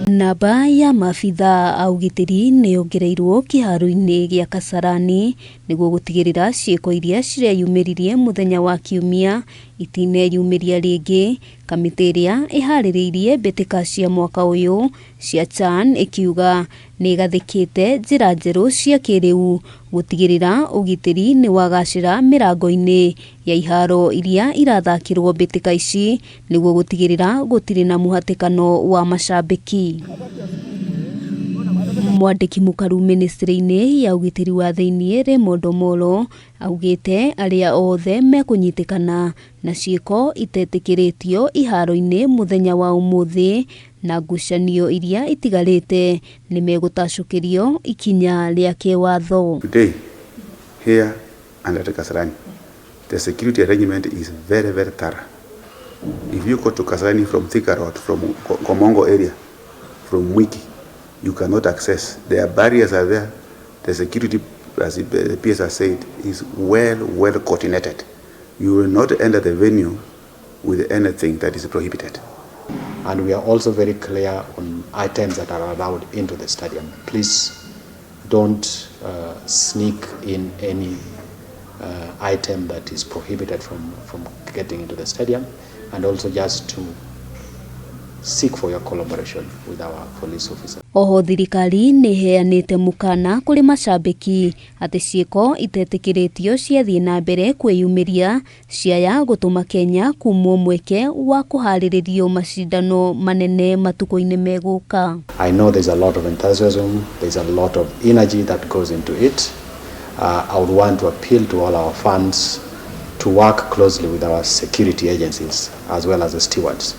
Namba ya maabitha a ugitiri nĩ yongereirwo kĩharo-inĩ gĩa Kasarani nĩguo gũtigĩrĩra ciĩko iria cireyumĩririe mũthenya wa Kiumia itineyumĩria rĩngĩ. Kamĩtĩ ĩrĩa ĩharĩrĩirie mbĩtĩka cia mwaka ũyũ cia CHAN ĩkiuga nĩ ĩgathĩkĩte njĩra njerũ cia kĩrĩu gũtigĩrĩra ũgitĩri nĩ wagacĩra mĩrango-inĩ ya iharo iria irathakĩrwo mbĩtĩka ici nĩguo gũtigĩrĩra gũtirĩ na mũhatĩkano wa macambĩki. Mwandĩki mũkaru ministry-inĩ ya ũgitĩri wa thĩinĩ Raymond Omolo augĩte arĩa othe mekũnyitĩkana na ciĩko itetĩkĩrĩtio iharo-inĩ mũthenya wa ũmũthĩ na ngucanio iria itigarĩte nĩ megũtacũkĩrio ikinya rĩa kĩwatho. Today, here and at Kasarani, the security arrangement is very, very thorough. If you go to Kasarani from Thika Road, from Komongo area, from Wiki, you cannot access. Their barriers are there. The security, as the PS has said, is well coordinated. You will not enter the venue with anything that is prohibited. And we are also very clear on items that are allowed into the stadium. Please don't sneak in any item that is prohibited from getting into the stadium, and also just to seek for your collaboration with our police officer. Oho thirikari nĩ heanĩte mũkana kũrĩ macambĩki atĩ ciĩko itetĩkĩrĩtio ciathiĩ na mbere kwĩyumĩria ciaya gũtũma Kenya kumwo mweke wa kũharĩrĩrio macindano manene matukũ-inĩ megũka. I know there's a lot of enthusiasm, there's a lot of energy that goes into it. I would want to appeal to all our fans to work closely with our security agencies as well as the stewards,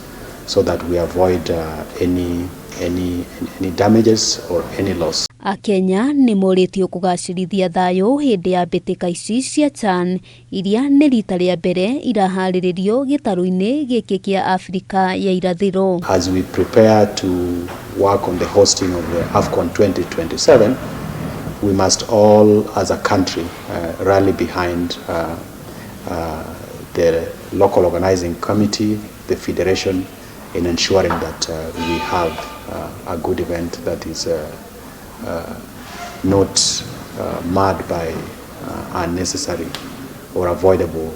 so that we avoid any damages or any loss. Akenya nĩ morĩtio kũgacĩrithia thayũ hĩndĩ ya mbĩtĩka ici cia CHAN iria nĩ rita rĩa mbere iraharĩrĩrio gĩtarũ-inĩ gĩkĩ kĩa Afrika ya irathĩro. As we prepare to work on the hosting of the AFCON 2027, we must all as a country rally behind the local organizing committee, the federation, in ensuring that we have a good event that is not marred by unnecessary or avoidable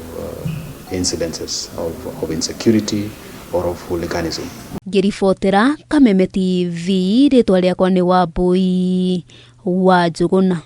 incidences of insecurity or of hooliganism. Ngĩribotera Kameme TV, rĩtwa rĩakwa nĩ Wambui wa Njũgũna.